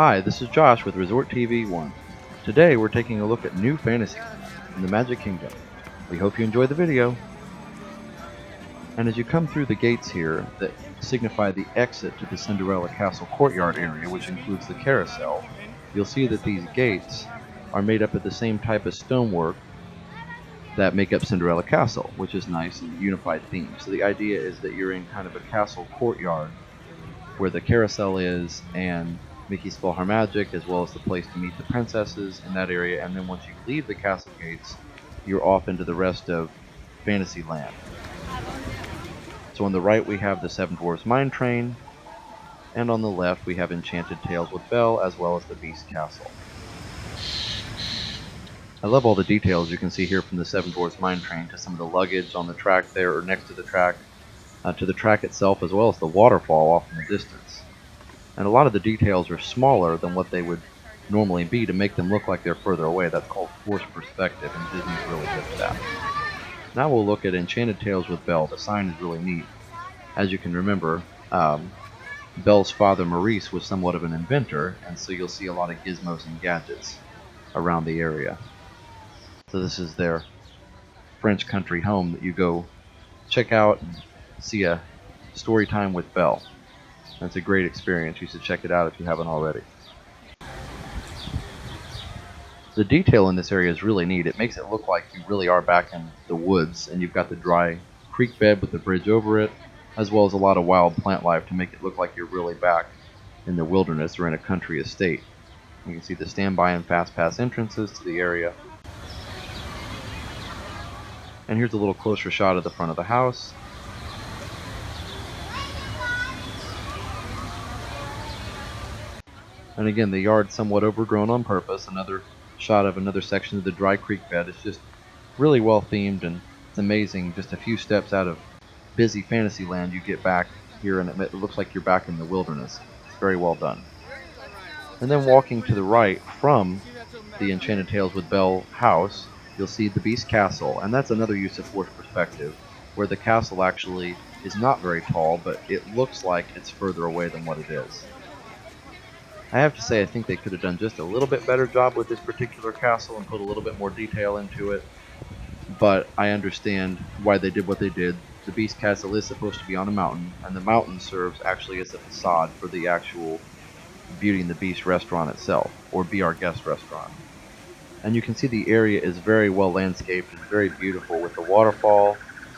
Hi, this is Josh with Resort TV 1. Today we're taking a look at new Fantasyland in the Magic Kingdom. We hope you enjoy the video. And as you come through the gates here that signify the exit to the Cinderella Castle courtyard area, which includes the carousel, you'll see that these gates are made up of the same type of stonework that make up Cinderella Castle, which is nice and unified theme. So the idea is that you're in kind of a castle courtyard where the carousel is and Mickey's PhilharMagic, as well as the place to meet the princesses in that area. And then once you leave the castle gates, you're off into the rest of Fantasyland. So on the right we have the Seven Dwarfs Mine Train, and on the left we have Enchanted Tales with Belle, as well as the Beast Castle. I love all the details you can see here, from the Seven Dwarfs Mine Train to some of the luggage on the track there, or next to the track, to the track itself, as well as the waterfall off in the distance. And a lot of the details are smaller than what they would normally be to make them look like they're further away. That's called forced perspective, and Disney's really good at that. Now we'll look at Enchanted Tales with Belle. The sign is really neat. As you can remember, Belle's father, Maurice, was somewhat of an inventor, and so you'll see a lot of gizmos and gadgets around the area. So this is their French country home that you go check out and see a story time with Belle. It's a great experience. You should check it out if you haven't already. The detail in this area is really neat. It makes it look like you really are back in the woods, and you've got the dry creek bed with the bridge over it, as well as a lot of wild plant life to make it look like you're really back in the wilderness or in a country estate. You can see the standby and fast pass entrances to the area. And here's a little closer shot of the front of the house. And again, the yard's somewhat overgrown on purpose. Another shot of another section of the dry creek bed. It's just really well themed, and it's amazing. Just a few steps out of busy Fantasyland, you get back here and it looks like you're back in the wilderness. It's very well done. And then walking to the right from the Enchanted Tales with Belle house, you'll see the Beast Castle, and that's another use of forced perspective, where the castle actually is not very tall, but it looks like it's further away than what it is. I have to say, I think they could have done just a little bit better job with this particular castle and put a little bit more detail into it, but I understand why they did what they did. The Beast Castle is supposed to be on a mountain, and the mountain serves actually as a facade for the actual Beauty and the Beast restaurant itself, or Be Our Guest restaurant. And you can see the area is very well landscaped and very beautiful, with the waterfall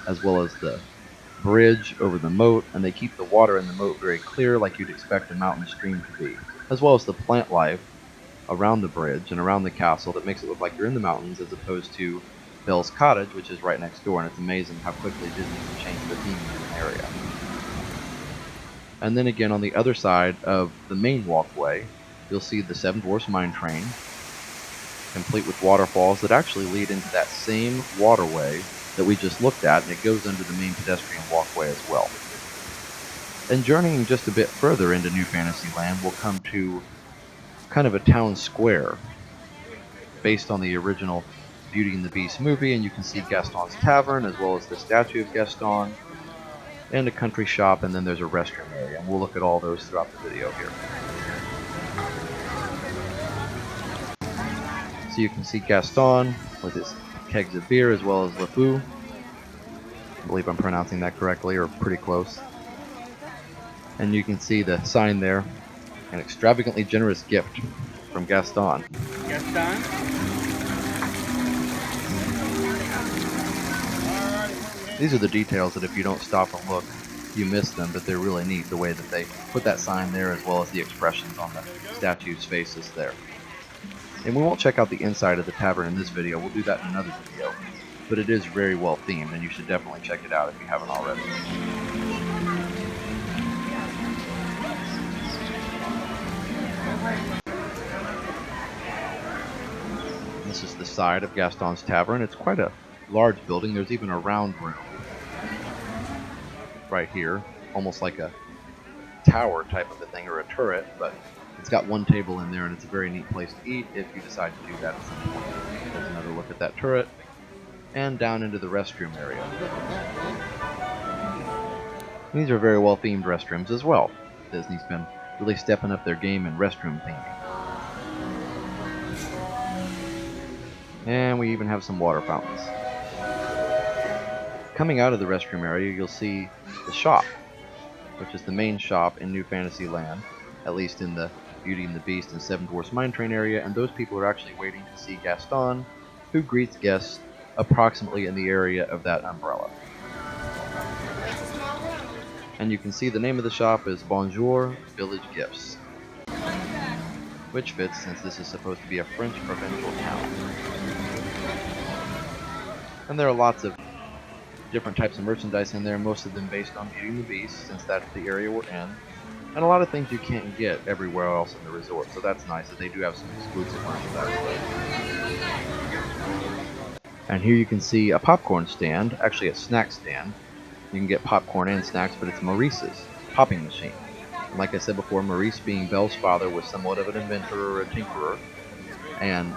as well as the bridge over the moat, and they keep the water in the moat very clear, like you'd expect a mountain stream to be, as well as the plant life around the bridge and around the castle that makes it look like you're in the mountains, as opposed to Belle's Cottage, which is right next door. And it's amazing how quickly Disney can change the theme in an area. And then again, on the other side of the main walkway, you'll see the Seven Dwarfs Mine Train, complete with waterfalls that actually lead into that same waterway that we just looked at, and it goes under the main pedestrian walkway as well. And journeying just a bit further into New Fantasyland, we'll come to kind of a town square based on the original Beauty and the Beast movie, and you can see Gaston's Tavern, as well as the statue of Gaston, and a country shop, and then there's a restroom area, and we'll look at all those throughout the video here. So you can see Gaston with his kegs of beer, as well as LeFou. I believe I'm pronouncing that correctly, or pretty close. And you can see the sign there, an extravagantly generous gift from Gaston. Gaston? These are the details that if you don't stop and look, you miss them, but they're really neat the way that they put that sign there, as well as the expressions on the statues' faces there. And we won't check out the inside of the tavern in this video, we'll do that in another video, but it is very well themed, and you should definitely check it out if you haven't already. This is the side of Gaston's Tavern. It's quite a large building. There's even a round room right here, almost like a tower type of a thing, or a turret, but it's got one table in there, and it's a very neat place to eat if you decide to do that at some point. There's another look at that turret, and down into the restroom area. These are very well themed restrooms as well. Disney's been really stepping up their game in restroom theming. And we even have some water fountains. Coming out of the restroom area, you'll see the shop, which is the main shop in New Fantasyland, at least in the Beauty and the Beast and Seven Dwarfs Mine Train area, and those people are actually waiting to see Gaston, who greets guests approximately in the area of that umbrella. And you can see the name of the shop is Bonjour Village Gifts, which fits since this is supposed to be a French provincial town. And there are lots of different types of merchandise in there, most of them based on Beauty and the Beast, since that's the area we're in. And a lot of things you can't get everywhere else in the resort, so that's nice that they do have some exclusive merchandise. And here you can see a popcorn stand, actually a snack stand. You can get popcorn and snacks, but it's Maurice's popping machine. And like I said before, Maurice, being Belle's father, was somewhat of an inventor or a tinkerer, and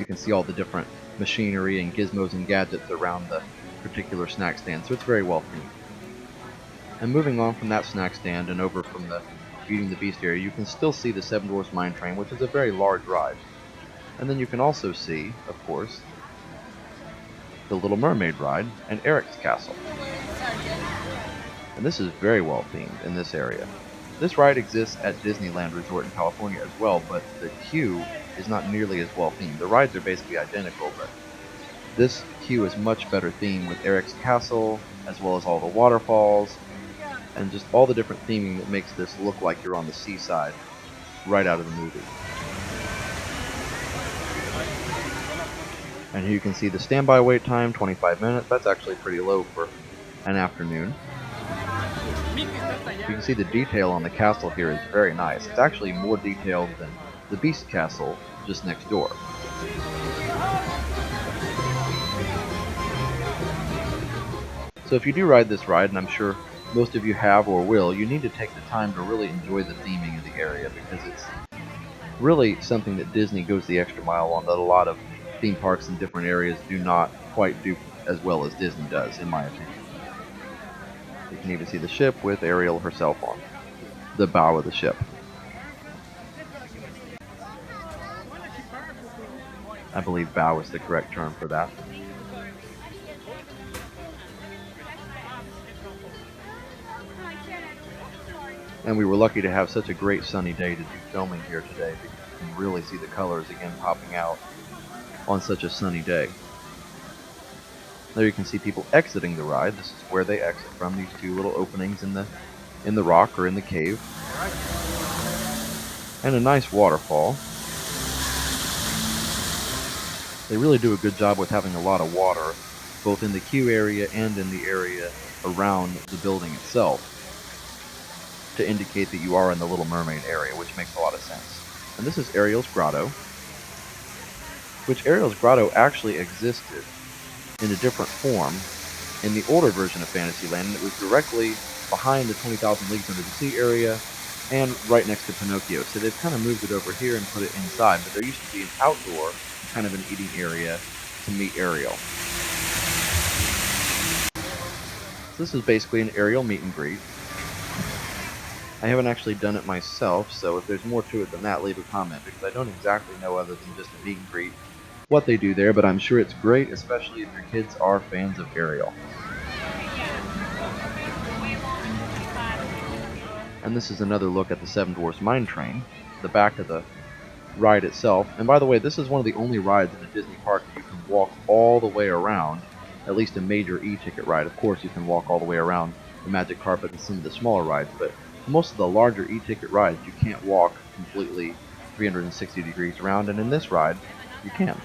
you can see all the different machinery and gizmos and gadgets around the particular snack stand, so it's very well themed. And moving on from that snack stand and over from the Beauty and the Beast area, you can still see the Seven Dwarfs Mine Train, which is a very large ride. And then you can also see, of course, the Little Mermaid ride and Eric's Castle. And this is very well themed in this area. This ride exists at Disneyland Resort in California as well, but the queue is not nearly as well themed. The rides are basically identical, but this queue is much better themed with Eric's Castle, as well as all the waterfalls, and just all the different theming that makes this look like you're on the seaside right out of the movie. And here you can see the standby wait time, 25 minutes. That's actually pretty low for an afternoon. You can see the detail on the castle here is very nice. It's actually more detailed than the Beast Castle just next door. So if you do ride this ride, and I'm sure most of you have or will, you need to take the time to really enjoy the theming of the area, because it's really something that Disney goes the extra mile on that a lot of theme parks in different areas do not quite do as well as Disney does, in my opinion. You can even see the ship with Ariel herself on the bow of the ship. I believe bow is the correct term for that. And we were lucky to have such a great sunny day to do filming here today, because you can really see the colors again popping out on such a sunny day. There you can see people exiting the ride. This is where they exit from, these two little openings in the rock or in the cave. And a nice waterfall. They really do a good job with having a lot of water, both in the queue area and in the area around the building itself, to indicate that you are in the Little Mermaid area, which makes a lot of sense. And this is Ariel's Grotto, which Ariel's Grotto actually existed in a different form in the older version of Fantasyland, and it was directly behind the 20,000 Leagues Under the Sea area and right next to Pinocchio. So they've kind of moved it over here and put it inside, but there used to be an outdoor, kind of an eating area to meet Ariel. So this is basically an Ariel meet and greet. I haven't actually done it myself, so if there's more to it than that, leave a comment, because I don't exactly know, other than just a meet and greet, what they do there, but I'm sure it's great, especially if your kids are fans of Ariel. And this is another look at the Seven Dwarfs Mine Train, the back of the ride itself. And by the way, this is one of the only rides in a Disney park that you can walk all the way around, at least a major e-ticket ride. Of course, you can walk all the way around the Magic Carpet and some of the smaller rides, but most of the larger e-ticket rides you can't walk completely 360 degrees around, and in this ride, you can.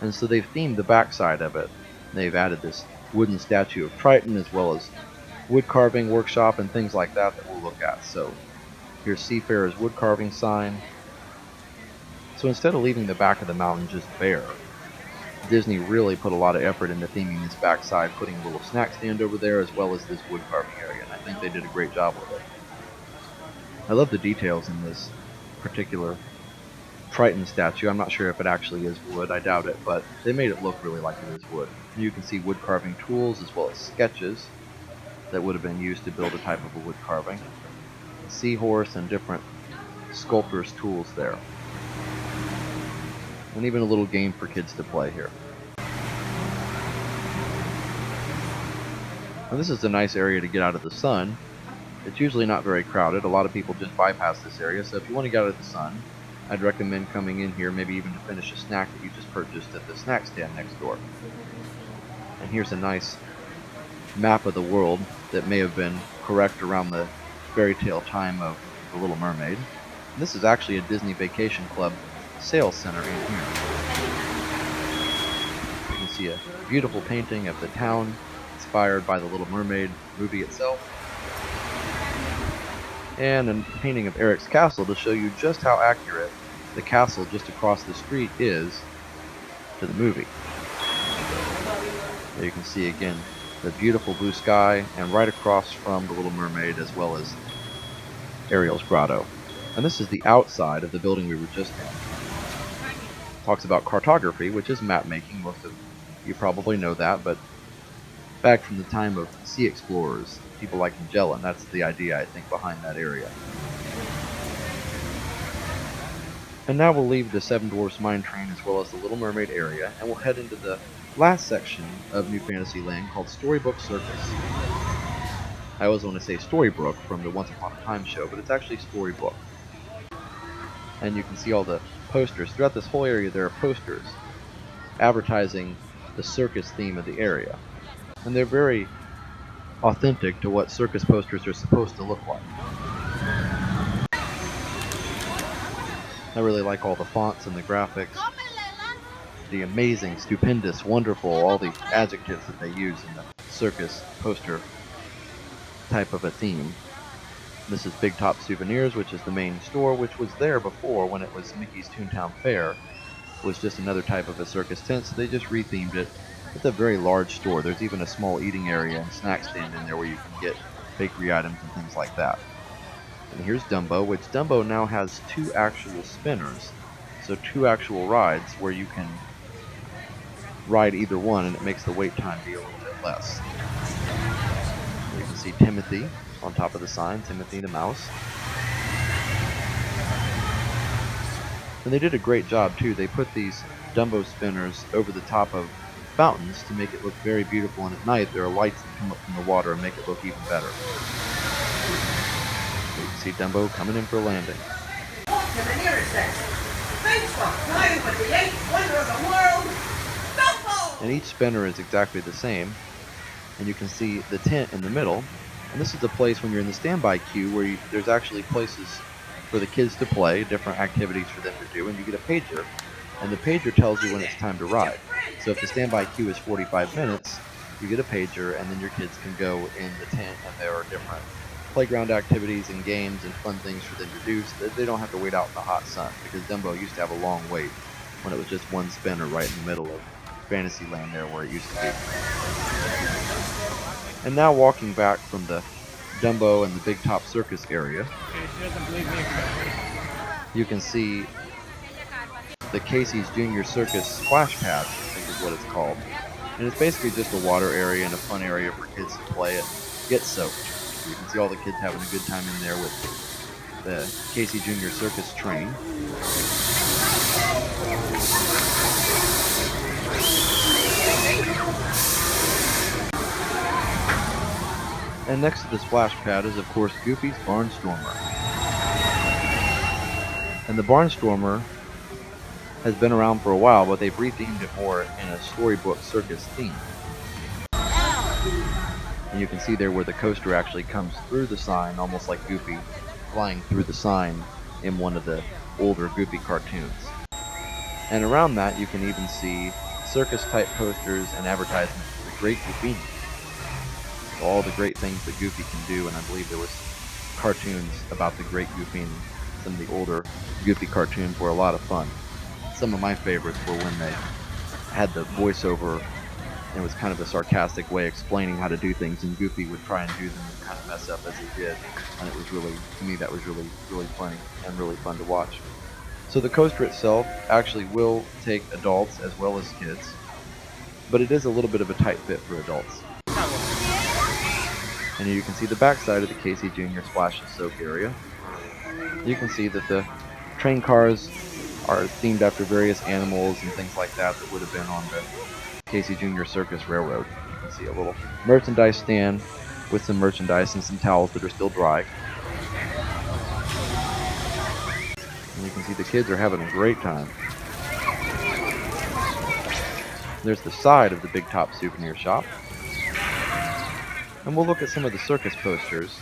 And so they've themed the backside of it. They've added this wooden statue of Triton, as well as wood carving workshop and things like that we'll look at. So here's Seafarer's wood carving sign. So instead of leaving the back of the mountain just bare, Disney really put a lot of effort into theming this backside, putting a little snack stand over there, as well as this wood carving area, and I think they did a great job with it. I love the details in this particular Triton statue. I'm not sure if it actually is wood, I doubt it, but they made it look really like it is wood. You can see wood carving tools, as well as sketches that would have been used to build a type of a wood carving. seahorse and different sculptor's tools there. And even a little game for kids to play here. Now this is a nice area to get out of the sun. It's usually not very crowded. A lot of people just bypass this area, so if you want to get out of the sun, I'd recommend coming in here, maybe even to finish a snack that you just purchased at the snack stand next door. And here's a nice map of the world that may have been correct around the fairy tale time of The Little Mermaid. And this is actually a Disney Vacation Club sales center in here. You can see a beautiful painting of the town inspired by The Little Mermaid movie itself, and a painting of Eric's castle to show you just how accurate the castle just across the street is to the movie. There you can see again the beautiful blue sky, and right across from The Little Mermaid as well as Ariel's grotto. And this is the outside of the building we were just in. Talks about cartography, which is map making. Most of you probably know that, but back from the time of sea explorers, people like Magellan, that's the idea, I think, behind that area. And now we'll leave the Seven Dwarfs Mine Train as well as the Little Mermaid area, and we'll head into the last section of New Fantasyland called Storybook Circus. I always want to say Storybook from the Once Upon a Time show, but it's actually Storybook. And you can see all the posters. Throughout this whole area there are posters advertising the circus theme of the area. And they're very authentic to what circus posters are supposed to look like. I really like all the fonts and the graphics, the amazing, stupendous, wonderful, all the adjectives that they use in the circus poster type of a theme. This is Big Top Souvenirs, which is the main store, which was there before when it was Mickey's Toontown Fair. It was just another type of a circus tent, so they just rethemed it. It's a very large store. There's even a small eating area and snack stand in there where you can get bakery items and things like that. And here's Dumbo, which Dumbo now has 2 actual spinners, so 2 actual rides where you can ride either one, and it makes the wait time be a little bit less. You can see Timothy on top of the sign, Timothy the mouse. And they did a great job too. They put these Dumbo spinners over the top of fountains to make it look very beautiful, and at night there are lights that come up from the water and make it look even better. You can see Dumbo coming in for a landing. And each spinner is exactly the same, and you can see the tent in the middle. And this is a place when you're in the standby queue where there's actually places for the kids to play, different activities for them to do, and you get a pager, and the pager tells you when it's time to ride. So if the standby queue is 45 minutes, you get a pager, and then your kids can go in the tent, and there are different playground activities and games and fun things for them to do, so that they don't have to wait out in the hot sun, because Dumbo used to have a long wait when it was just one spinner right in the middle of Fantasyland there where it used to be. And now walking back from the Dumbo and the Big Top Circus area, you can see the Casey's Junior Circus Splash Pad, I think is what it's called. And it's basically just a water area and a fun area for kids to play and get soaked. You can see all the kids having a good time in there with the Casey Junior Circus train. And next to the splash pad is, of course, Goofy's Barnstormer. And the Barnstormer has been around for a while, but they've rethemed it more in a Storybook Circus theme. And you can see there where the coaster actually comes through the sign, almost like Goofy flying through the sign in one of the older Goofy cartoons. And around that, you can even see circus-type posters and advertisements for the Great Goofini. All the great things that Goofy can do, and I believe there was cartoons about the Great Goofini. Some of the older Goofy cartoons were a lot of fun. Some of my favorites were when they had the voiceover, and it was kind of a sarcastic way explaining how to do things, and Goofy would try and do them and kind of mess up as he did. And it was really, to me, that was really, really funny and really fun to watch. So the coaster itself actually will take adults as well as kids, but it is a little bit of a tight fit for adults. And you can see the backside of the Casey Jr. Splash and Soak area. You can see that the train cars are themed after various animals and things like that that would have been on the Casey Jr. Circus Railroad. You can see a little merchandise stand with some merchandise and some towels that are still dry. And you can see the kids are having a great time. There's the side of the Big Top souvenir shop. And we'll look at some of the circus posters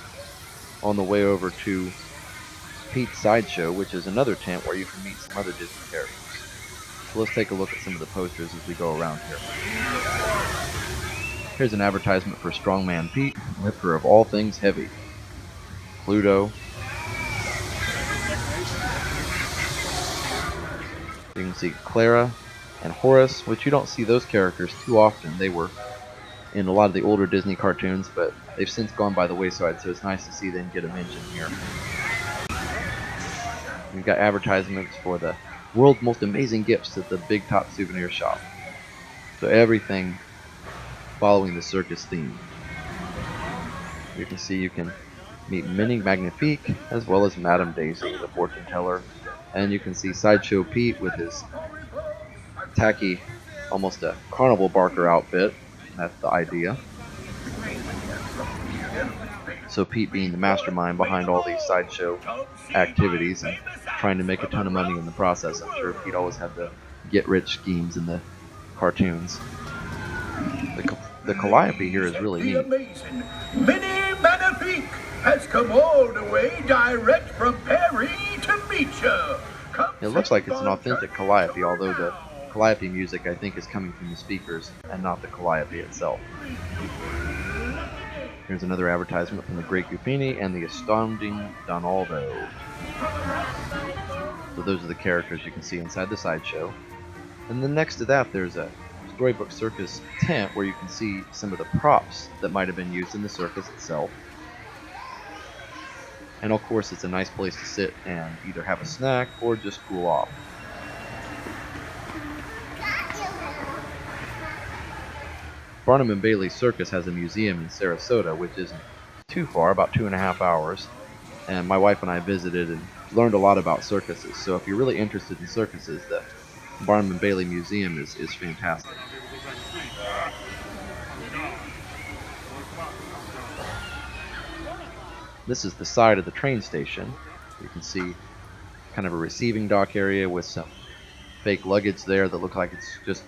on the way over to Pete's Sideshow, which is another tent where you can meet some other Disney characters. So let's take a look at some of the posters as we go around here. Here's an advertisement for Strongman Pete, lifter of all things heavy. Pluto. You can see Clara and Horace, which you don't see those characters too often. They were in a lot of the older Disney cartoons, but they've since gone by the wayside, so it's nice to see them get a mention here. We've got advertisements for the world's most amazing gifts at the Big Top Souvenir Shop. So everything following the circus theme. You can see you can meet Minnie Magnifique as well as Madame Daisy, the fortune teller. And you can see Sideshow Pete with his tacky, almost a carnival barker outfit. That's the idea. So Pete being the mastermind behind all these sideshow activities and trying to make a ton of money in the process. I'm sure Pete always had the get-rich schemes in the cartoons. The calliope here is really neat. Amazing. Minnie Magnifique has come all the way direct from Paris to meet you. It looks like it's an authentic calliope, although the calliope music I think is coming from the speakers and not the calliope itself. Here's another advertisement from the Great Goofini and the Astounding Donaldo. So those are the characters you can see inside the sideshow. And then next to that there's a Storybook Circus tent where you can see some of the props that might have been used in the circus itself. And of course it's a nice place to sit and either have a snack or just cool off. Barnum and Bailey Circus has a museum in Sarasota, which isn't too far, about 2.5 hours. And my wife and I visited and learned a lot about circuses. So if you're really interested in circuses, the Barnum and Bailey Museum is fantastic. This is the side of the train station. You can see kind of a receiving dock area with some fake luggage there that look like it's just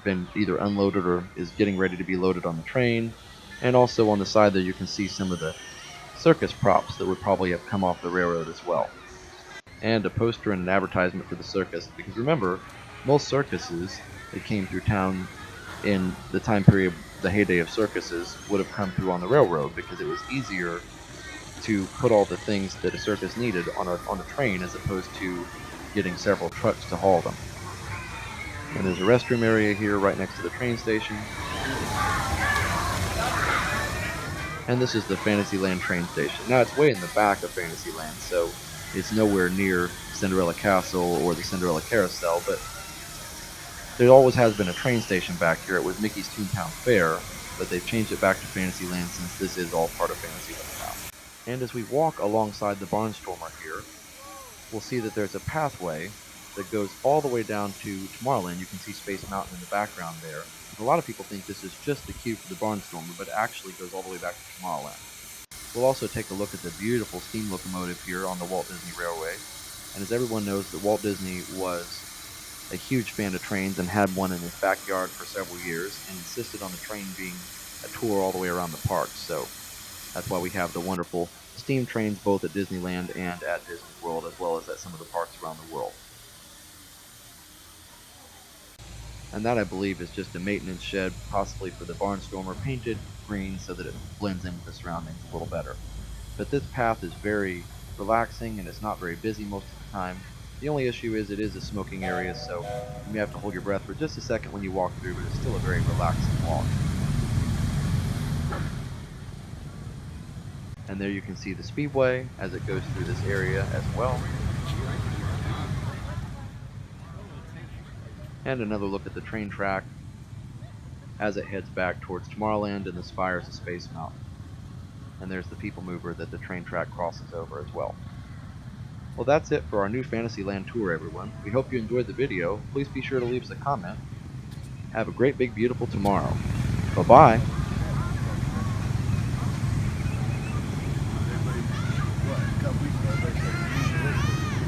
been either unloaded or is getting ready to be loaded on the train. And also on the side there you can see some of the circus props that would probably have come off the railroad as well. And a poster and an advertisement for the circus, because remember, most circuses that came through town in the time period, the heyday of circuses, would have come through on the railroad because it was easier to put all the things that a circus needed on a train as opposed to getting several trucks to haul them. And there's a restroom area here right next to the train station. And this is the Fantasyland train station. Now it's way in the back of Fantasyland, so it's nowhere near Cinderella Castle or the Cinderella Carousel, but there always has been a train station back here. It was Mickey's Toontown Fair, but they've changed it back to Fantasyland since this is all part of Fantasyland now. And as we walk alongside the Barnstormer here, we'll see that there's a pathway that goes all the way down to Tomorrowland. You can see Space Mountain in the background there. A lot of people think this is just the queue for the Barnstormer, but it actually goes all the way back to Tomorrowland. We'll also take a look at the beautiful steam locomotive here on the Walt Disney Railway. And as everyone knows, that Walt Disney was a huge fan of trains and had one in his backyard for several years and insisted on the train being a tour all the way around the park. So that's why we have the wonderful steam trains both at Disneyland and at Disney World, as well as at some of the parks around the world. And that, I believe, is just a maintenance shed, possibly for the Barnstormer, painted green so that it blends in with the surroundings a little better. But this path is very relaxing and it's not very busy most of the time. The only issue is it is a smoking area, so you may have to hold your breath for just a second when you walk through, but it's still a very relaxing walk. And there you can see the speedway as it goes through this area as well. And another look at the train track as it heads back towards Tomorrowland and the spires of Space Mountain. and there's the people mover that the train track crosses over as well. Well, that's it for our new Fantasyland tour, everyone. We hope you enjoyed the video. Please be sure to leave us a comment. Have a great, big, beautiful tomorrow. Bye-bye.